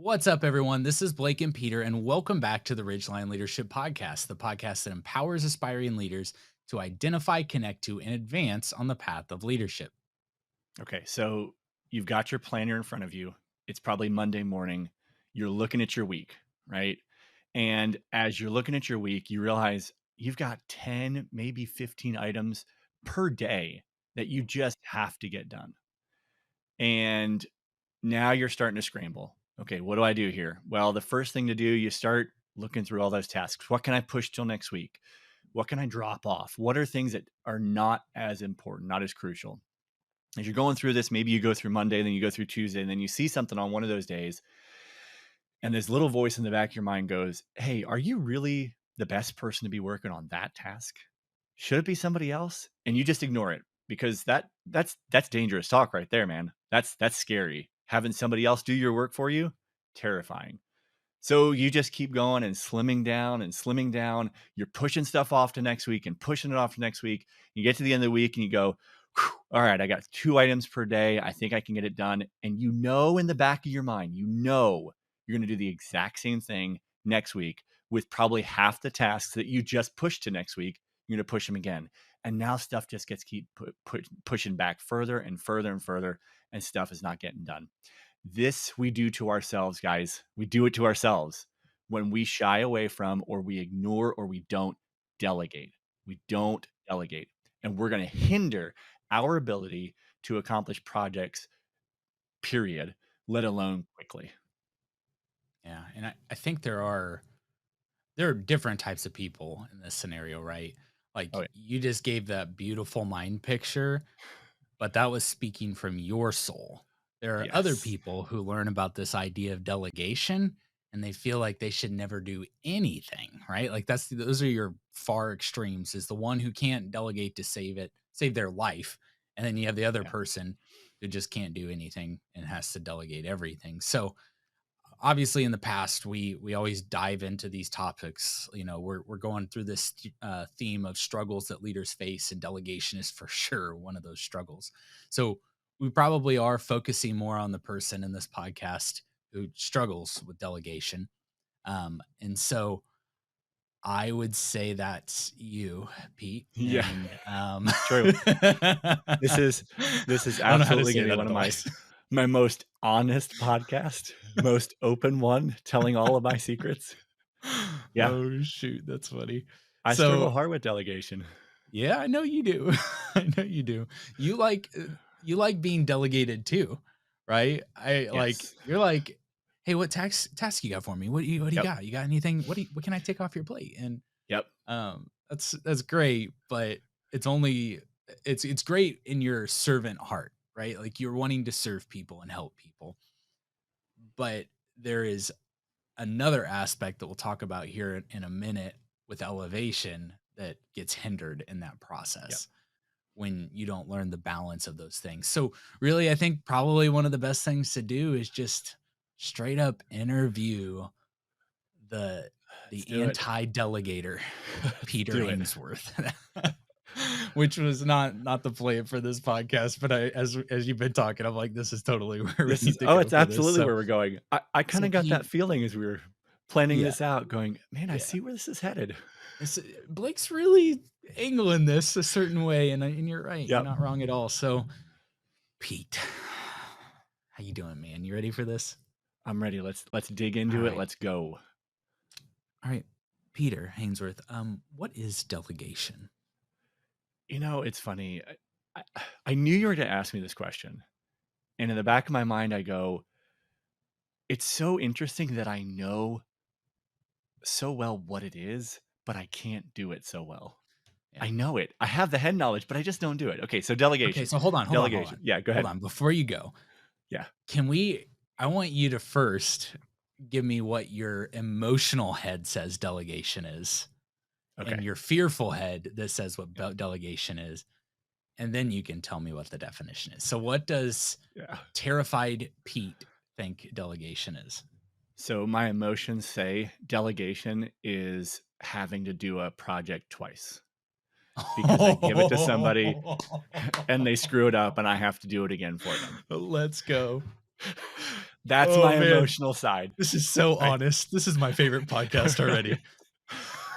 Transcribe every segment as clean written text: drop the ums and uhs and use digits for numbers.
What's up, everyone? This is Blake and Peter, and welcome back to the Ridgeline Leadership Podcast, the podcast that empowers aspiring leaders to identify, connect to, and advance on the path of leadership. Okay, so you've got your planner in front of you. It's probably Monday morning. You're looking at your week, right? And as you're looking at your week, you realize you've got 10, maybe 15 items per day that you just have to get done. And now you're starting to scramble. Okay, what do I do here? Well, the first thing to do, you start looking through all those tasks. What can I push till next week? What can I drop off? What are things that are not as important, not as crucial? As you're going through this, maybe you go through Monday, then you go through Tuesday, and then you see something on one of those days, and this little voice in the back of your mind goes, "Hey, are you really the best person to be working on that task? Should it be somebody else?" And you just ignore it because that's dangerous talk right there, man. That's scary. Having somebody else do your work for you, terrifying. So you just keep going and slimming down and slimming down. You're pushing stuff off to next week and pushing it off to next week. You get to the end of the week and you go, all right, I got 2 items per day. I think I can get it done. And you know, in the back of your mind, you know, you're going to do the exact same thing next week with probably half the tasks that you just pushed to next week. You're going to push them again. And now stuff just gets pushing back further and further and further, and stuff is not getting done. This we do to ourselves, guys. We do it to ourselves when we shy away from, or we ignore, or we don't delegate. We don't delegate. And we're going to hinder our ability to accomplish projects, period, let alone quickly. Yeah, and I think there are different types of people in this scenario, right? Like Oh, yeah. you just gave that beautiful mind picture, but that was speaking from your soul. There are other Yes. people who learn about this idea of delegation and they feel like they should never do anything, right? Like those are your far extremes is the one who can't delegate to save their life. And then you have the other Yeah. person who just can't do anything and has to delegate everything. So obviously in the past we always dive into these topics. We're going through this theme of struggles that leaders face, and delegation is for sure one of those struggles. So we probably are focusing more on the person in this podcast who struggles with delegation, and so I would say that's you, Pete. Yeah. And True. I This is don't know how to absolutely say going to be that one of otherwise. my most honest podcast, most open one, telling all of my secrets. Yeah. Oh shoot, that's funny. I struggle So hard with delegation. yeah, I know you do. I know you do. You like you like being delegated too, right? I like Yes. you're like, hey, what task you got for me? What do you Yep. got? You got anything? What can I take off your plate? And Yep. that's great, but it's only it's great in your servant heart, right? Like you're wanting to serve people and help people. But there is another aspect that we'll talk about here in a minute with elevation that gets hindered in that Yep. process when you don't learn the balance of those things. So really, I think probably one of the best things to do is just straight up interview the Let's the do it. anti-delegator, Let's Peter do it. Ainsworth. Which was not the plan for this podcast, but as you've been talking, I'm like, this is totally where we This is need to go it's for this. absolutely So where we're going. I so kinda got that Pete, feeling as we were planning yeah, this out going, "Man, I yeah. see where this is headed." Blake's really angling this a certain way, and you're right. You're Yep. not wrong at all. So, Pete, how you doing, man? You ready for this? I'm ready. Let's dig All into it. right, Let's go. all right, Peter Hainsworth. What is delegation? It's funny. I knew you were gonna ask me this question, and in the back of my mind, I go, "It's so interesting that I know so well what it is, but I can't do it so well." Yeah. I know it. I have the head knowledge, but I just don't do it. Okay, so Okay. delegation. So hold on. Delegation. Yeah, go Hold ahead. on. Before you go, Yeah. can we? I want you to first give me what your emotional head says delegation is, and Okay. your fearful head that says what delegation is, and then you can tell me what the definition is. So, what does Yeah. terrified Pete think delegation is? So my emotions say delegation is having to do a project twice because I give it to somebody and they screw it up and I have to do it again for them. Let's go. That's Oh my man, emotional side, this is so right? honest. This is my favorite podcast Right. already.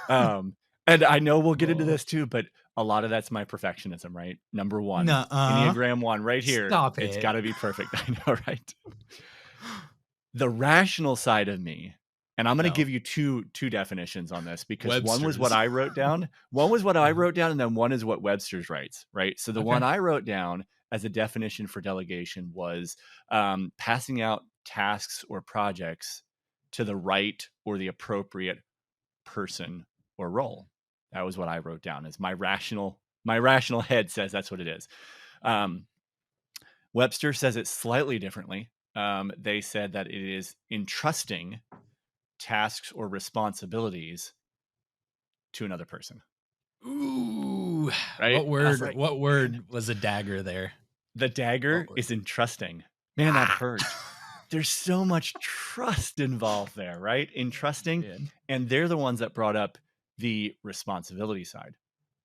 Um, and I know we'll get into Oh, this too, but a lot of that's my perfectionism, right? Number 1, nuh-uh. Enneagram 1 right here. Stop It's it. gotta be perfect. I know, right? The rational side of me, and I'm gonna No. give you two definitions on this because one was what Webster's. I wrote down. One was what I wrote down, and then one is what Webster's writes, right? So the one Okay. I wrote down as a definition for delegation was passing out tasks or projects to the right or the appropriate person or role. That was what I wrote down as my rational head says that's what it is. Um, Webster says it slightly differently. They said that it is entrusting tasks or responsibilities to another person, Ooh, right? And I was like, what man, word was a dagger there? the What dagger word? is entrusting. Man, that Ah. hurt. There's so much trust involved there, right? Oh, Entrusting. man. And they're the ones that brought up the responsibility side,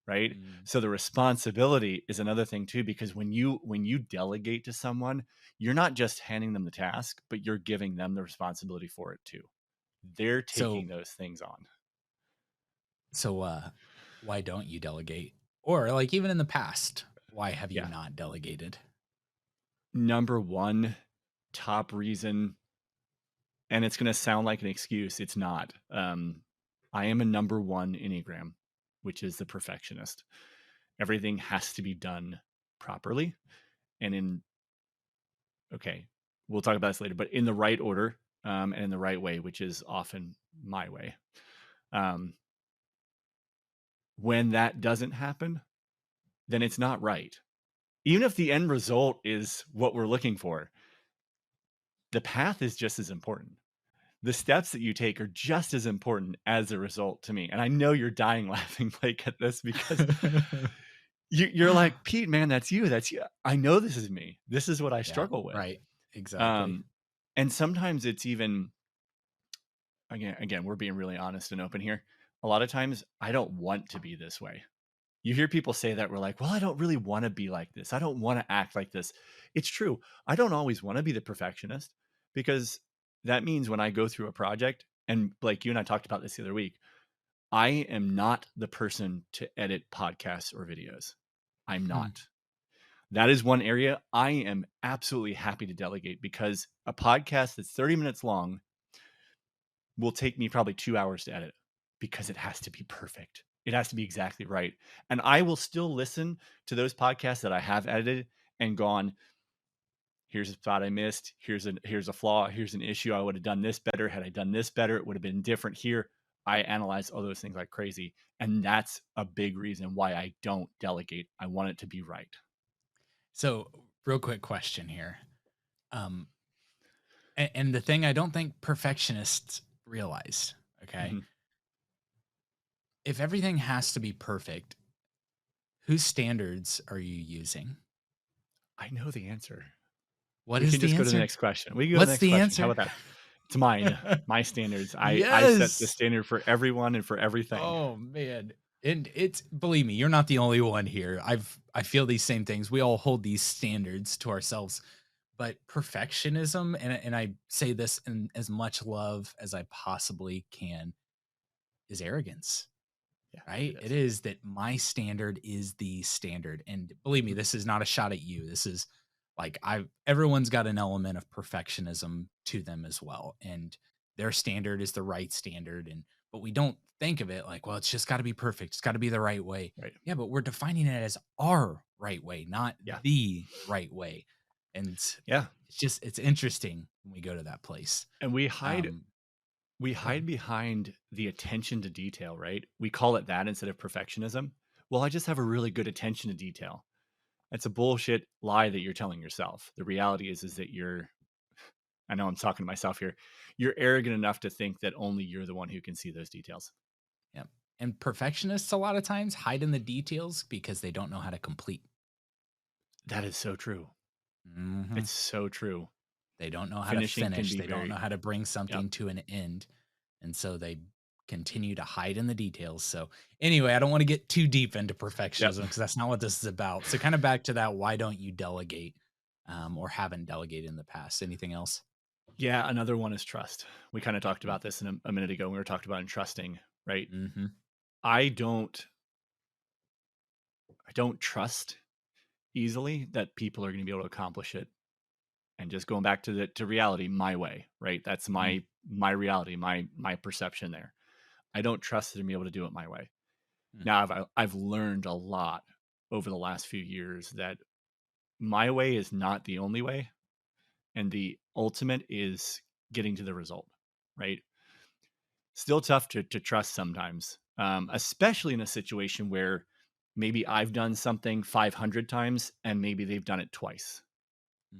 right? Mm. So the responsibility is another thing too, because when you delegate to someone, you're not just handing them the task, but you're giving them the responsibility for it too. They're So taking those things on. so why don't you delegate? Or like even in the past, why have you Yeah. not delegated? Number one top reason, and it's going to sound like an excuse. It's not. I am a number one Enneagram, which is the perfectionist. Everything has to be done properly and okay, we'll talk about this later, but in the right order and in the right way, which is often my way. Um, when that doesn't happen, then it's not right. Even if the end result is what we're looking for, the path is just as important. The steps that you take are just as important as the result to me. And I know you're dying laughing, Blake, at this because you're like, Pete, man, that's you. That's you. I know this is me. This is what I Yeah, struggle with. right. Exactly. Um, and sometimes it's even again, we're being really honest and open here. A lot of times I don't want to be this way. You hear people say that we're like, well, I don't really want to be like this. I don't want to act like this. It's true. I don't always want to be the perfectionist because that means when I go through a project, and Blake, you and I talked about this the other week, I am not the person to edit podcasts or videos. I'm Hmm. not. That is one area I am absolutely happy to delegate because a podcast that's 30 minutes long will take me probably 2 hours to edit because it has to be perfect. It has to be exactly right. And I will still listen to those podcasts that I have edited and gone, here's a spot I missed. Here's a flaw. Here's an issue. I would have done this better. Had I done this better, it would have been different here. I analyze all those things like crazy. And that's a big reason why I don't delegate. I want it to be right. So, real quick question here. Um, and the thing I don't think perfectionists realize, okay? Mhm. If everything has to be perfect, whose standards are you using? I know the answer. What We is can the just go to the answer? next question. We can go to the What's next the question. How answer? about that? It's mine. My standards. I set the Yes. standard for everyone and for everything. Oh man. And it's, believe me, you're not the only one here. I feel these same things. We all hold these standards to ourselves. But perfectionism, and I say this in as much love as I possibly can, is arrogance. Yeah, it Right? It is. is that my standard is the standard. And believe me, Mhm. this is not a shot at you. This is like I everyone's got an element of perfectionism to them as well. And their standard is the right standard. And but we don't think of it like, well, it's just got to be perfect. It's got to be the right way. Right. Yeah, but we're defining it as our right way, not Yeah. the right way. And Yeah. it's interesting when we go to that place. And Um, we go ahead. hide behind the attention to detail, right? We call it that instead of perfectionism. Well, I just have a really good attention to detail. That's a bullshit lie that you're telling yourself. The reality is that I know I'm talking to myself here. You're arrogant enough to think that only you're the one who can see those details. Yeah. And perfectionists a lot of times hide in the details because they don't know how to complete. That is so true. Mhm. It's so true. They don't know how to Finishing can finish. be They don't know very, how to bring yep. something to an end. And so they continue to hide in the details. So anyway, I don't want to get too deep into Yep. perfectionism because that's not what this is about. So kind of back to that, why don't you delegate or haven't delegated in the past? Anything else? Yeah, another one is trust. We kind of talked about this in a minute ago. We were talking about trusting, right? Mm-hmm. I don't I don't trust easily that people are going to be able to accomplish it. And just going back to the to reality my way, right? That's my reality, my perception there. I don't trust them to be able to do it my way. Mm-hmm. Now I've learned a lot over the last few years that my way is not the only way, and the ultimate is getting to the result, right? Still tough to trust sometimes, especially in a situation where maybe I've done something 500 times and maybe they've done it twice,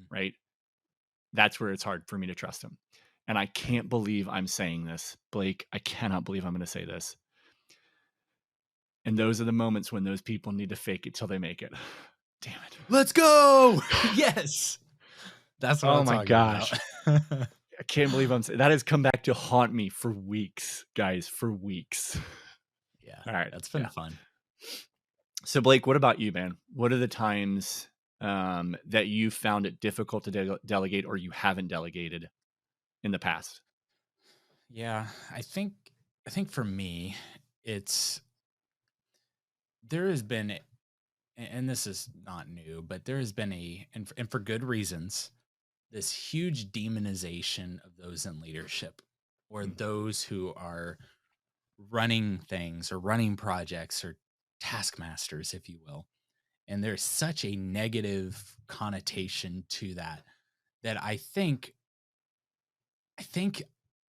right? That's where it's hard for me to trust them. And I Right. can't believe I'm saying this, Blake. I cannot believe I'm going to say this. And those are the moments when those people need to fake it till they make it. Damn it. Let's go. Yes. That's what Oh I'm my talking about. gosh. I can't believe I'm saying that has come back to haunt me for weeks, guys, for weeks. Yeah. All right. That's been Yeah. fun. So, Blake, what about you, man? What are the times that you found it difficult to delegate or you haven't delegated in the past? Yeah. I think for me, it's there has been and this is not new, but there has been and for good reasons, this huge demonization of those in leadership or Mm, those who are running things or running projects or taskmasters, if you will. And there's such a negative connotation to that that I think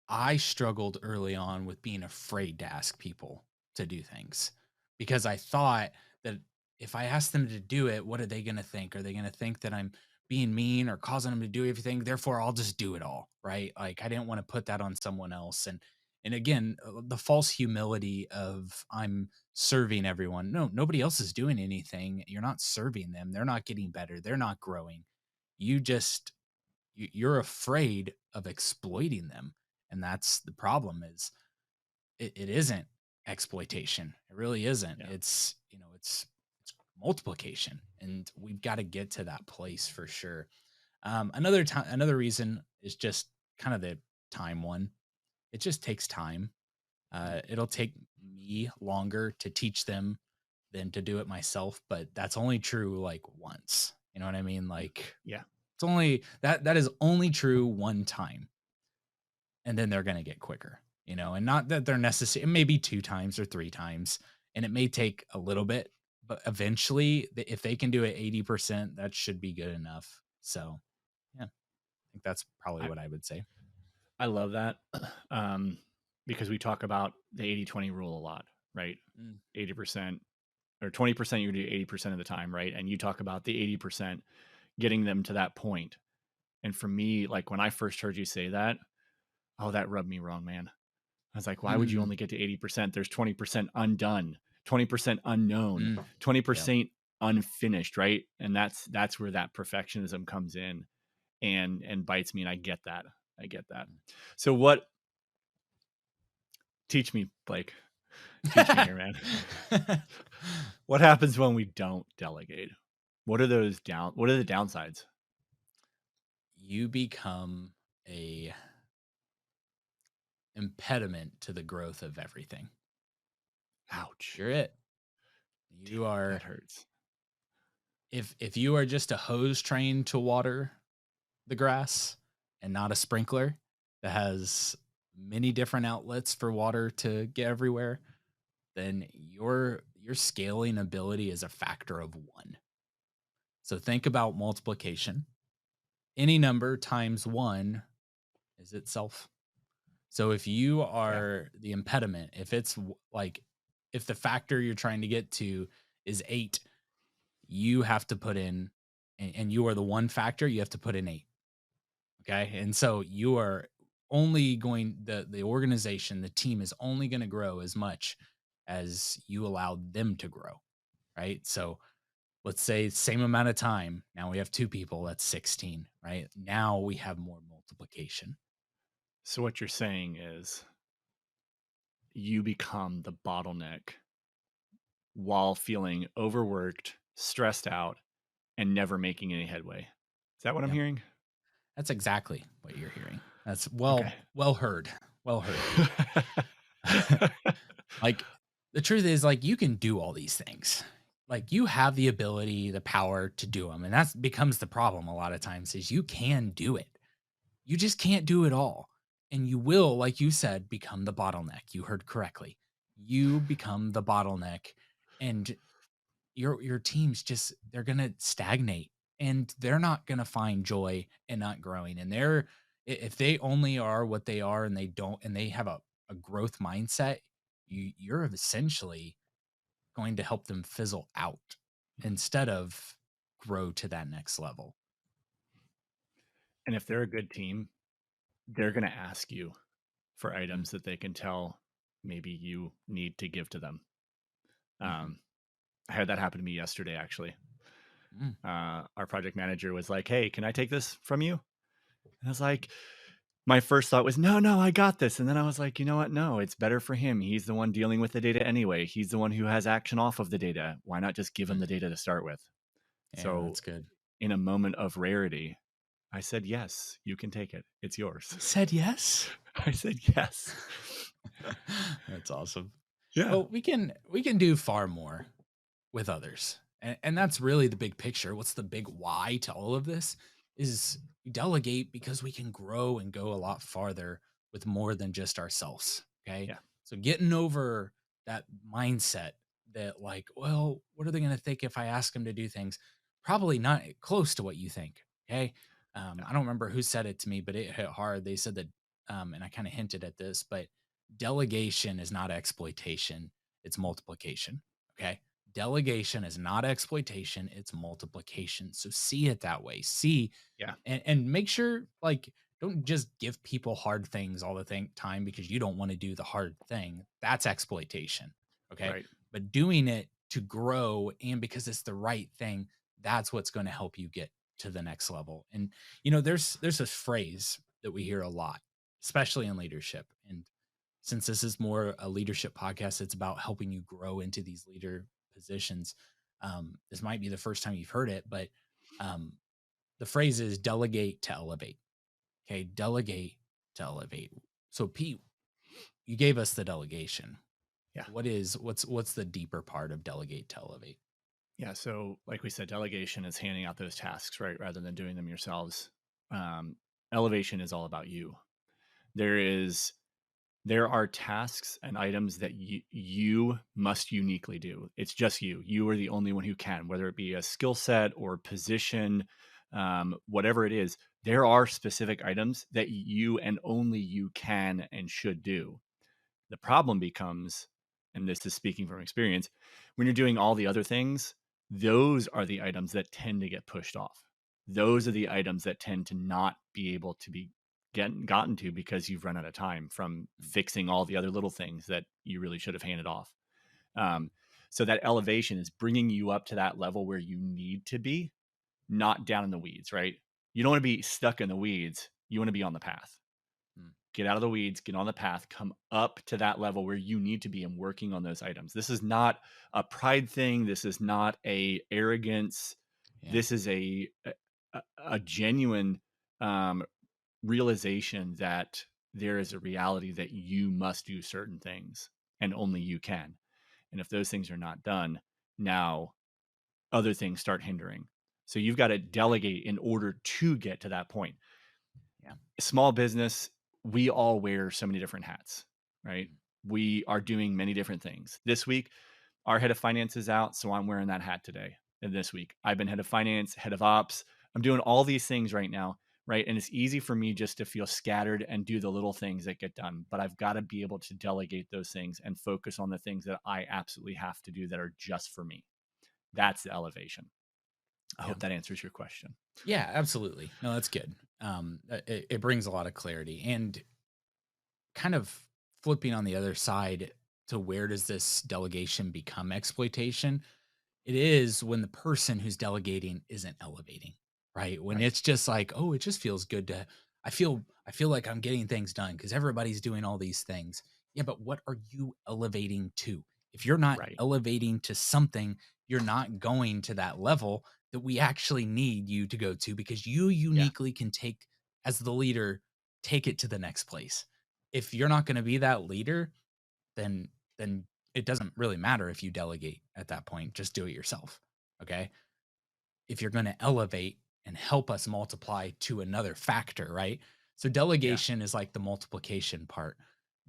I struggled early on with being afraid to ask people to do things because I thought that if I asked them to do it, what are they going to think? Are they going to think that I'm being mean or causing them to do everything? Therefore, I'll just do it all, right? Like I didn't want to put that on someone else. And again, the false humility of I'm serving everyone. No, nobody else is doing anything. You're not serving them. They're not getting better. They're not growing. You just you're afraid of exploiting them, and that's the problem is it isn't exploitation. It really isn't. yeah. It's multiplication, and we've got to get to that place for sure. Another reason is just kind of the time one. It just takes time. Mm, It'll take me longer to teach them than to do it myself, but that's only true like once. You know what I mean? mm, Like yeah. it's only that is only true one time, and then they're going to get quicker, and not that they're necessary, maybe two times or three times, and it may take a little bit, but eventually, if they can do it 80%, that should be good enough. So, yeah, I think that's probably I, what I would say. I love that um, because we talk about the 80-20 rule a lot, right? Mm, 80% or 20% you do 80% of the time, right? And you talk about the 80% getting them to that point. And for me, like when I first heard you say that, oh, that rubbed me wrong, man. I was like, why would you mm, only get to 80%? There's 20% undone, 20% unknown, mm, yeah. 20% unfinished, right? And that's where that perfectionism comes in and bites me. And I get that. I get that. So what teach me, Blake. Teach me here, man. What happens when we don't delegate? What are the downsides? You become a impediment to the growth of everything. Ouch. You're it. Damn You it, that are hurts. if you are just a hose trained to water the grass and not a sprinkler that has many different outlets for water to get everywhere, then your scaling ability is a factor of 1. So think about multiplication. Any number times 1 is itself. So if you Yeah. are the impediment, if it's like if the factor you're trying to get to is 8, you have to put in and you are the one factor, you have to put in 8. Okay. And so you are only going the organization, the team is only going to grow as much as you allow them to grow. Right. So let's say same amount of time. Now we have 2 people, that's 16. Right. Now we have more multiplication. So what you're saying is you become the bottleneck while feeling overworked, stressed out, and never making any headway. Is that what I'm Yep. hearing? That's exactly what you're hearing. That's Okay. well heard. Well heard. Like, the truth is, like, you can do all these things. Like, you have the ability, the power to do them, and that's becomes the problem a lot of times is you can do it. You just can't do it all. And you will, like you said, become the bottleneck. You heard correctly. You become the bottleneck, and your teams just they're gonna stagnate, and they're not gonna find joy in not growing. And if they only are what they are and they have a growth mindset, you're essentially going to help them fizzle out instead of grow to that next level. And if they're a good team, they're gonna ask you for Mm, items that they can tell maybe you need to give to them. mhm, Um, I had that happen to me yesterday, actually. mm. Our project manager was like, "Hey, can I take this from you?" And I was like, my first thought was, "No, no, I got this." And then I was like, "You know what? No, it's better for him. He's the one dealing with the data anyway. He's the one who has action off of the data. Why not just give him the Mm. data to start with?" Yeah, So, that's good. in a moment of rarity, I said, "Yes, you can take it. It's yours." You said yes? I said, "Yes." That's awesome. Yeah, Well, we can do far more with others. And that's really the big picture. What's the big why to all of this is we delegate because we can grow and go a lot farther with more than just ourselves. Okay. yeah, So getting over that mindset that, like, well, what are they going to think if I ask them to do things? Probably not close to what you think. Okay. yeah, I don't remember who said it to me, but it hit hard. They said that, and I kind of hinted at this, but delegation is not exploitation, it's multiplication. Okay. Delegation is not exploitation, it's multiplication. So see it that way. See yeah, and make sure, like, don't just give people hard things all the time because you don't want to do the hard thing. That's exploitation. Okay. right. But doing it to grow and because it's the right thing, that's what's going to help you get to the next level. And there's this phrase that we hear a lot, especially in leadership. And since this is more a leadership podcast, it's about helping you grow into these leader positions. This might be the first time you've heard it, but um, the phrase is delegate to elevate. Okay, delegate to elevate. So Pete, you gave us the delegation. Yeah, What's the deeper part of delegate to elevate? yeah. So, like we said, delegation is handing out those tasks, right, rather than doing them yourselves. Um, Elevation is all about you. There is There are tasks and items that you must uniquely do. It's just you. You are the only one who can, whether it be a skill set or position, whatever it is. There are specific items that you and only you can and should do. The problem becomes, and this is speaking from experience, when you're doing all the other things, those are the items that tend to get pushed off. Those are the items that tend to not be able to be gotten to because you've run out of time from Mm, fixing all the other little things that you really should have handed off. Um, so that elevation is bringing you up to that level where you need to be, not down in the weeds, right? You don't want to be stuck in the weeds. You want to be on the path. mm, Get out of the weeds, get on the path, come up to that level where you need to be and working on those items. This is not a pride thing. This is not a arrogance. yeah. This is a genuine um, realization that there is a reality that you must do certain things and only you can. And if those things are not done, now other things start hindering. So you've got to delegate in order to get to that point. Yeah. Small business, we all wear so many different hats, right? Mm, We are doing many different things. This week, our head of finance is out, so I'm wearing that hat today. And this week, I've been head of finance, head of ops. I'm doing all these things right now, right? And it's easy for me just to feel scattered and do the little things that get done. But I've got to be able to delegate those things and focus on the things that I absolutely have to do that are just for me. mm, That's the elevation. I yeah. hope that answers your question. Yeah, absolutely. No, that's good. It brings a lot of clarity and kind of flipping on the other side to where does this delegation become exploitation? It is when the person who's delegating isn't elevating, right? When Right. it's just like, "Oh, it just feels good to I feel like I'm getting things done because everybody's doing all these things." Yeah, but what are you elevating to? If you're not Right. elevating to something, you're not going to that level that we actually need you to go to because you Yeah. uniquely can take as the leader. take it to the next place. If you're not going to be that leader, then then it doesn't really matter if you delegate at that point. Just do it yourself. Okay? If you're going to elevate and help us multiply to another factor, right? So Yeah. delegation is like the multiplication part.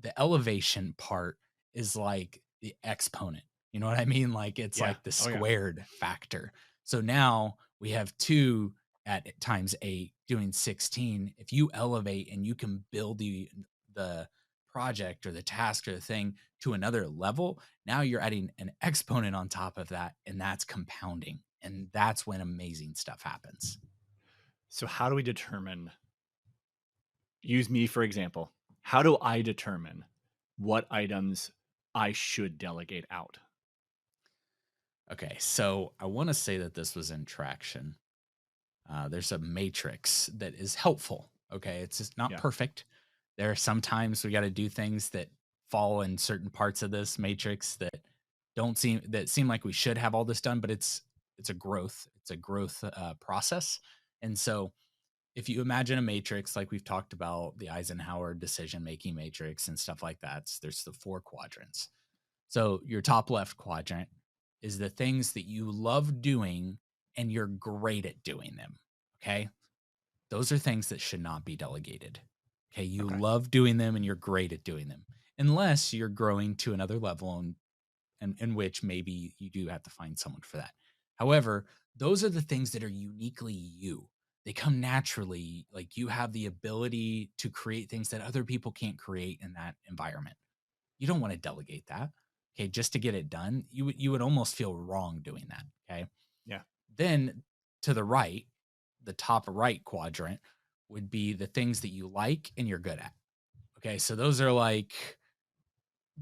The elevation part is like the exponent. You know what I mean? Like it's Yeah. like the Oh, yeah. squared factor. So now we have 2 at times 8 doing 16. If you elevate and you can build the project or the task or the thing to another level, now you're adding an exponent on top of that, and that's compounding. And that's when amazing stuff happens. So how do we determine use me for example. How do I determine what items I should delegate out? Okay, so I want to say that this was in traction. There's a matrix that is helpful. Okay, it's just not Yeah. perfect. There are sometimes we got to do things that fall in certain parts of this matrix that seem like we should have all this done, but it's a growth process. And so if you imagine a matrix like we've talked about, the Eisenhower decision making matrix and stuff like that, there's the 4 quadrants. So your top left quadrant is the things that you love doing and you're great at doing them. Okay. Those are things that should not be delegated. Okay. You Okay. love doing them and you're great at doing them, unless you're growing to another level and in which maybe you do have to find someone for that. However, those are the things that are uniquely you. They come naturally. Like you have the ability to create things that other people can't create in that environment. You don't want to delegate that. Okay, just to get it done, you would almost feel wrong doing that. Okay. Yeah. Then to the right, the top right quadrant would be the things that you like and you're good at. Okay. So those are like,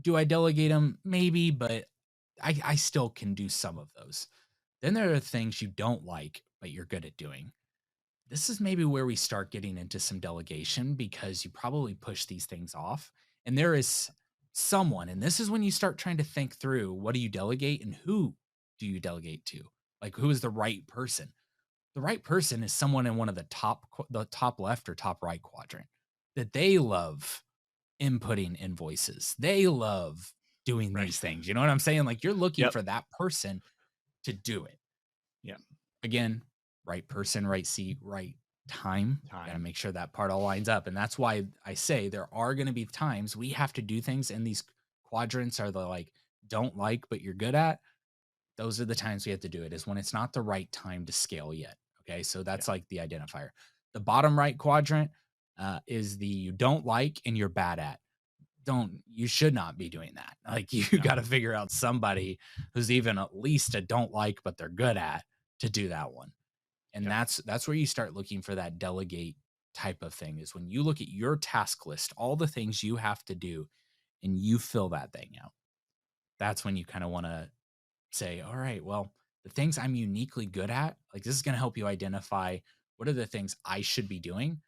do I delegate them? Maybe, but I still can do some of those. Then there are things you don't like, but you're good at doing. This is maybe where we start getting into some delegation because you probably push these things off. And there is someone, and this is when you start trying to think through what do you delegate and who do you delegate to? Like who is the right person? The right person is someone in one of the top left or top right quadrant that they love inputting invoices. They love doing Right. these things. You know what I'm saying? Like you're looking Yep. for that person to do it. Yeah. Again, right person, right seat, right time. Got to Time. make sure that part all lines up. And that's why I say there are going to be times we have to do things, and these quadrants are the like don't like, but you're good at. Those are the times we have to do it, is when it's not the right time to scale yet. Okay. So Yeah. that's like the identifier. The bottom right quadrant is the you don't like and you're bad at. You should not be doing that. Like you No. got to figure out somebody who's even at least a don't like, but they're good at to do that one. And Yep. that's where you start looking for that delegate type of thing, is when you look at your task list, all the things you have to do, and you fill that thing out. That's when you kind of want to say, all right, well, the things I'm uniquely good at, like this is going to help you identify what are the things I should be doing,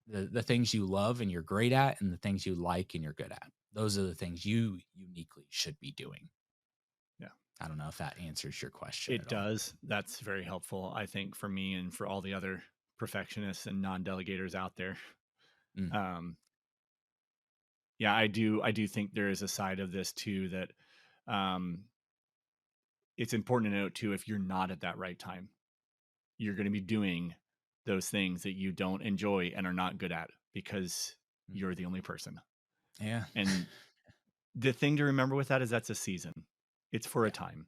the things you love and you're great at, and the things you like and you're good at. Those are the things you uniquely should be doing. Yeah. I don't know if that answers your question It at all. does. That's very helpful, I think, for me and for all the other perfectionists and non-delegators out there. Mm, Um, yeah, I do think there is a side of this too that um, it's important to note too, if you're not at that right time, you're going to be doing those things that you don't enjoy and are not good at because mm. you're the only person. Yeah. And the thing to remember with that is that's a season. It's for a Yeah. time.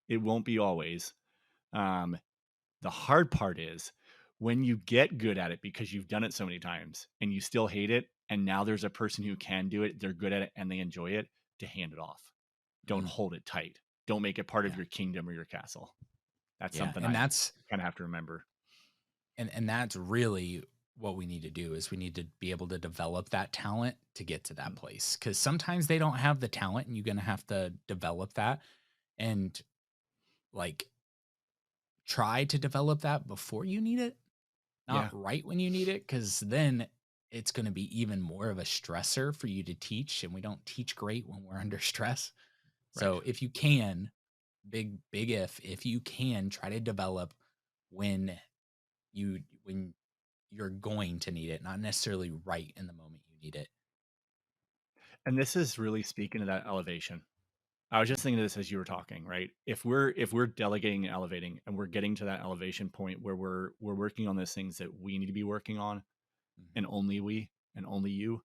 It won't be always. Um, the hard part is when you get good at it because you've done it so many times and you still hate it, and now there's a person who can do it, they're good at it, and they enjoy it, to hand it off. Don't Mm, hold it tight. Don't make it part of yeah. your kingdom or your castle. That's Yeah. something And I that's kind of have to remember. that's really what we need to do, is we need to be able to develop that talent to get to that Mm. place, because sometimes they don't have the talent and you're going to have to develop that, and like try to develop that before you need it, not Yeah, right when you need it, because then it's going to be even more of a stressor for you to teach, and we don't teach great when we're under stress. right. So if you can, big if you can try to develop when when you're going to need it, not necessarily right in the moment you need it. And this is really speaking to that elevation. I was just thinking of this as you were talking, right? If we're delegating and elevating and we're getting to that elevation point where we're working on those things that we need to be working on, Mhm. and only we and only you,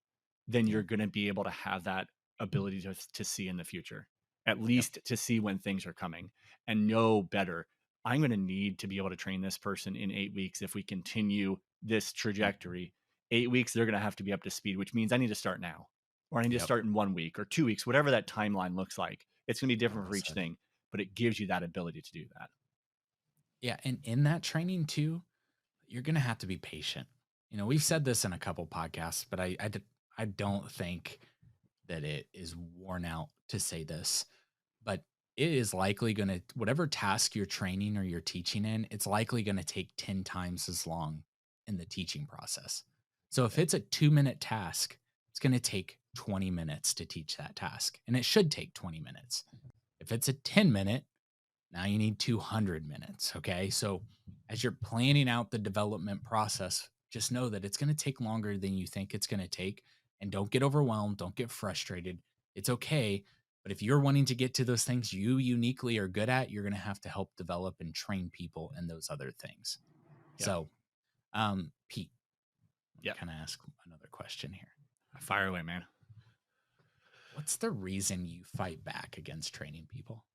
then you're Yep. going to be able to have that ability to see in the future, at Yep. least to see when things are coming and know better. I'm going to need to be able to train this person in 8 weeks. If we continue this trajectory, 8 weeks, they're going to have to be up to speed, which means I need to start now, or I need to Yep. start in 1 week or 2 weeks, whatever that timeline looks like. It's going to be different Well for each said. thing, but it gives you that ability to do that. Yeah, and in that training too, you're gonna have to be patient. We've said this in a couple podcasts, but I don't think that it is worn out to say this, but it is likely gonna whatever task you're training or you're teaching in, it's likely gonna take 10 times as long in the teaching process. So if Yep. it's a 2-minute task, it's gonna take 20 minutes to teach that task, and it should take 20 minutes. If it's a 10-minute, now you need 200 minutes. Okay. So as you're planning out the development process, just know that it's going to take longer than you think it's going to take. And don't get overwhelmed. Don't get frustrated. It's okay. But if you're wanting to get to those things you uniquely are good at, you're going to have to help develop and train people in those other things. Yep. So, Pete, let me Yep. kind of ask another question here. Fire away, man. What's the reason you fight back against training people?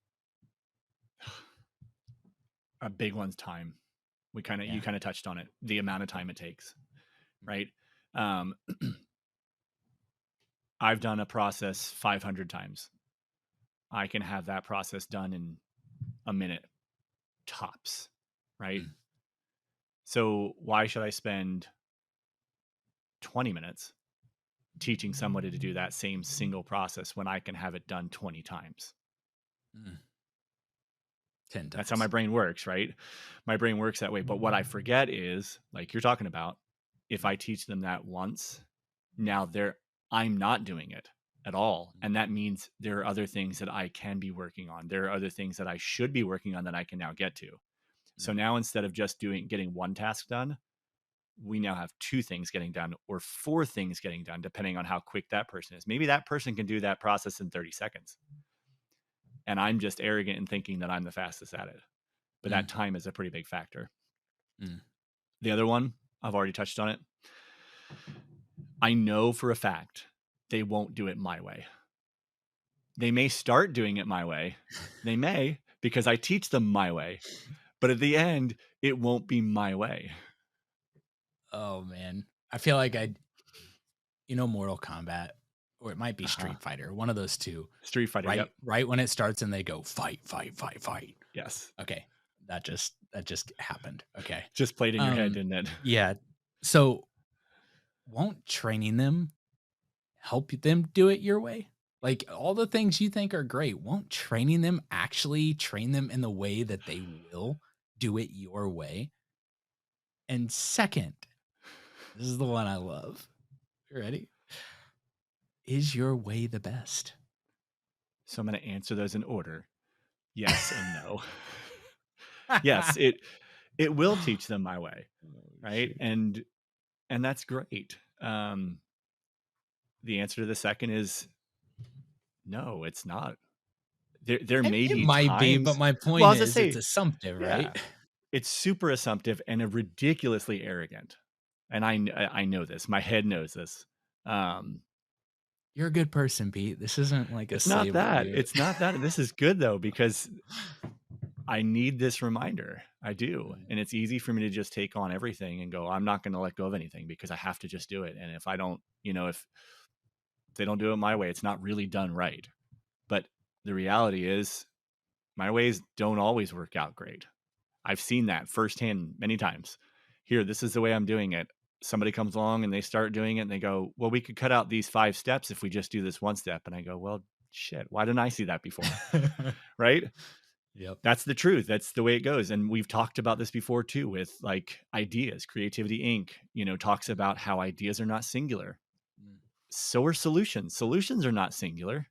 A big one's time. You Yeah. kind of touched on it, the amount of time it takes, Mhm. right? Um, I've done a process 500 times. I can have that process done in a minute tops, right? Mm. So why should I spend 20 minutes teaching somebody to do that same single process when I can have it done 20 times? Mm. 10 That's how my times. brain works, right? My brain works that way. But what I forget is, like you're talking about, if I teach them that once, now I'm not doing it at all. Mm. And that means there are other things that I can be working on. There are other things that I should be working on that I can now get to. So Mm. now instead of just getting one task done, we now have two things getting done or four things getting done, depending on how quick that person is. Maybe that person can do that process in 30 seconds. And I'm just arrogant in thinking that I'm the fastest at it. But that Mm. time is a pretty big factor. Mm. The other one, I've already touched on it. I know for a fact they won't do it my way. They may start doing it my way. They may, because I teach them my way. But at the end, it won't be my way. Oh man. I feel like Mortal Kombat, or it might be Uh-huh. Street Fighter, one of those two. Street Fighter. Right Yep. right when it starts and they go fight, fight, fight, fight. Yes. Okay. That just happened. Okay. Just played in your head, Um didn't it? yeah. So won't training them help them do it your way? Like all the things you think are great, won't training them actually train them in the way that they will do it your way? And second, this is the one I love. You ready? Is your way the best? So I'm going to answer those in order. Yes and no. Yes, it will teach them my way, Oh, right? shoot. And that's great. The answer to the second is no, it's not. There may It be might be, but times. my Well, point as I is it's say, assumptive, right? yeah, it's super assumptive and a ridiculously arrogant. And I know this. My head knows this. Um, You're a good person, Pete. This isn't like a it's not save on that. you. It's not that. This is good though because I need this reminder. I do. Mm, And it's easy for me to just take on everything and go, I'm not going to let go of anything because I have to just do it. And if I don't, if they don't do it my way, it's not really done right. But the reality is, my ways don't always work out great. I've seen that firsthand many times. Here, this is the way I'm doing it. Somebody comes along and they start doing it and they go, well, we could cut out these 5 steps if we just do this one step. And I go, well, shit, why didn't I see that before? Right? Yep. That's the truth. That's the way it goes. And we've talked about this before too with like ideas. Creativity Inc., talks about how ideas are not singular. Mm, So are solutions. Solutions are not singular.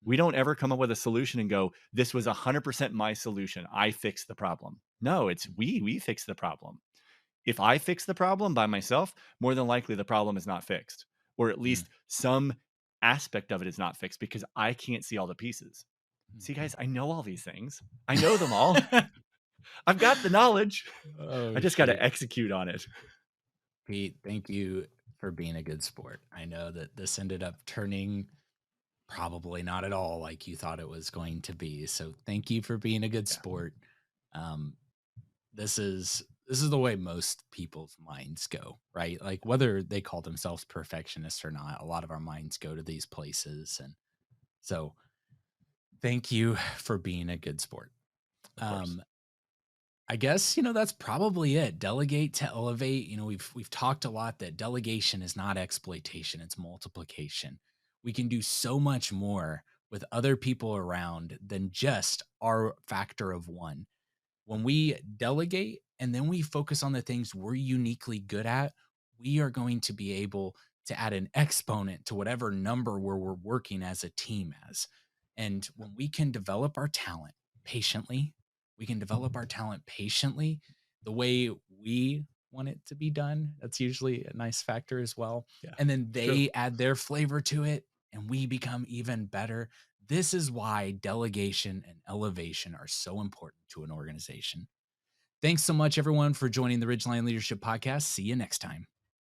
We mm, don't ever come up with a solution and go, this was 100% my solution. I fixed the problem. No, it's mm, we fix the problem. If I fix the problem by myself, more than likely the problem is not fixed, or at Mm, least some aspect of it is not fixed because I can't see all the pieces. See, mhm. guys, I know all these things. I know them all. I've got the knowledge. I Oh, just got shoot. to execute on it. Pete, thank you for being a good sport. I know that this ended up turning probably not at all like you thought it was going to be. So thank you for being a good Yeah, sport. Um, this is the way most people's minds go, right? Like whether they call themselves perfectionists or not, a lot of our minds go to these places. And so thank you for being a good sport. of course. Um, I guess, that's probably it. Delegate to elevate. We've talked a lot that delegation is not exploitation, it's multiplication. We can do so much more with other people around than just our factor of one. When we delegate and then we focus on the things we're uniquely good at, we are going to be able to add an exponent to whatever number where we're working as a team as. And when we can develop our talent patiently, we can develop our talent patiently the way we want it to be done. That's usually a nice factor as well. Yeah, And then true. they add their flavor to it and we become even better. This is why delegation and elevation are so important to an organization. Thanks so much, everyone, for joining the Ridgeline Leadership Podcast. See you next time.